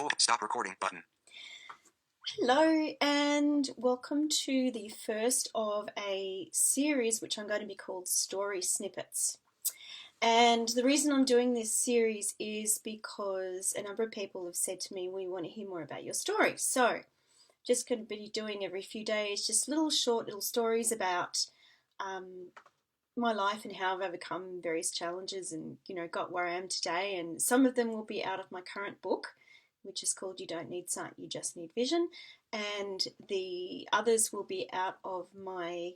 Full stop recording button. Hello and welcome to the first of a series which I'm going to be called Story Snippets. And the reason I'm doing this series is because a number of people have said to me, we want to hear more about your story. So just going to be doing every few days just short little stories about my life and how I've overcome various challenges and got where I am today. And some of them will be out of my current book, which is called You Don't Need Sight, You Just Need Vision. And the others will be out of my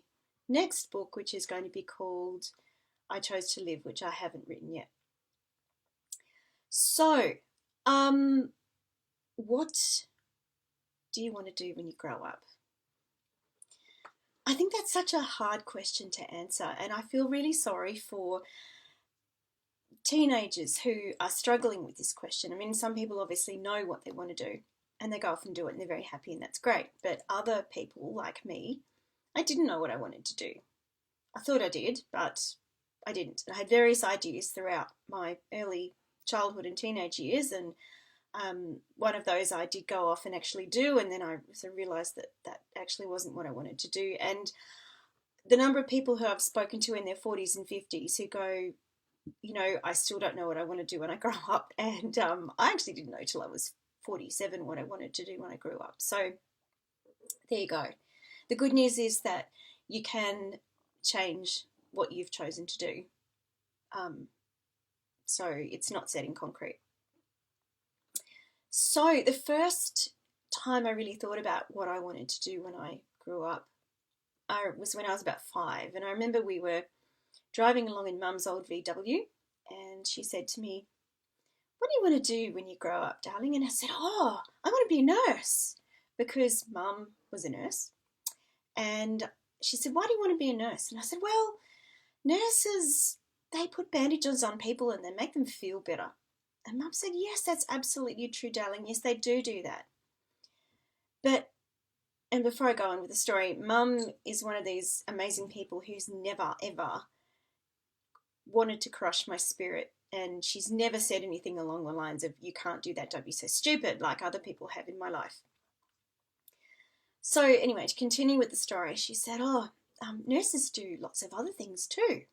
next book, which is going to be called I Chose to Live, which I haven't written yet. So, what do you want to do when you grow up? I think that's such a hard question to answer, and I feel really sorry for teenagers who are struggling with this question. I mean, some people obviously know what they want to do and they go off and do it and they're very happy and that's great. But other people like me, I didn't know what I wanted to do. I thought I did, but I didn't. I had various ideas throughout my early childhood and teenage years, and one of those I did go off and actually do, and then I realised that that actually wasn't what I wanted to do. And the number of people who I've spoken to in their 40s and 50s who go, I still don't know what I want to do when I grow up. And I actually didn't know till I was 47 what I wanted to do when I grew up. So there you go. The good news is that you can change what you've chosen to do. So it's not set in concrete. So the first time I really thought about what I wanted to do when I grew up was when I was about 5. And I remember we were driving along in Mum's old VW, and she said to me, "What do you want to do when you grow up, darling?" And I said, "Oh, I want to be a nurse," because Mum was a nurse. And she said, "Why do you want to be a nurse?" And I said, "Well, nurses, they put bandages on people and they make them feel better." And Mum said, "Yes, that's absolutely true, darling. Yes, they do that." And before I go on with the story, Mum is one of these amazing people who's never, ever wanted to crush my spirit. And she's never said anything along the lines of, "You can't do that, don't be so stupid," like other people have in my life. So anyway, to continue with the story, she said, nurses do lots of other things too.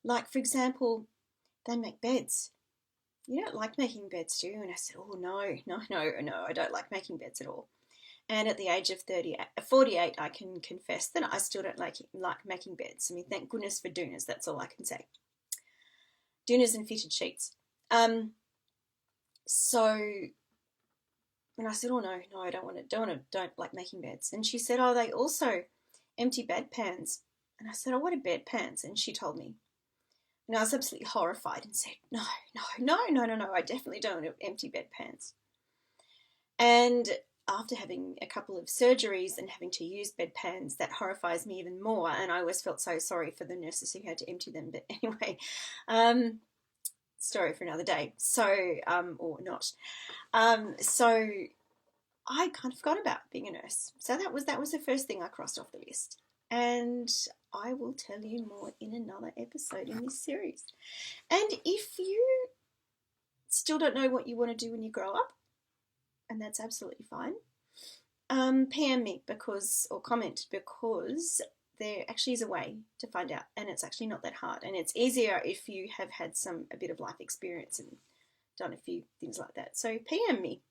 Like, for example, they make beds. You don't like making beds, do you? And I said, "Oh, no, I don't like making beds at all." And at the age of 48, I can confess that I still don't like making beds. I mean, thank goodness for Doonas, that's all I can say. Doonas and fitted sheets. So when I said, "Oh, no, I don't like making beds." And she said, "Oh, they also empty bedpans." And I said, "Oh, what are bedpans?" And she told me. And I was absolutely horrified and said, no, I definitely don't empty bedpans. And after having a couple of surgeries and having to use bedpans, that horrifies me even more. And I always felt so sorry for the nurses who had to empty them. But anyway, story for another day. So, or not. So I kind of forgot about being a nurse. So that was the first thing I crossed off the list. And I will tell you more in another episode in this series. And if you still don't know what you want to do when you grow up, and that's absolutely fine, PM me or comment, because there actually is a way to find out, and it's actually not that hard, and it's easier if you have had a bit of life experience and done a few things like that. So PM me.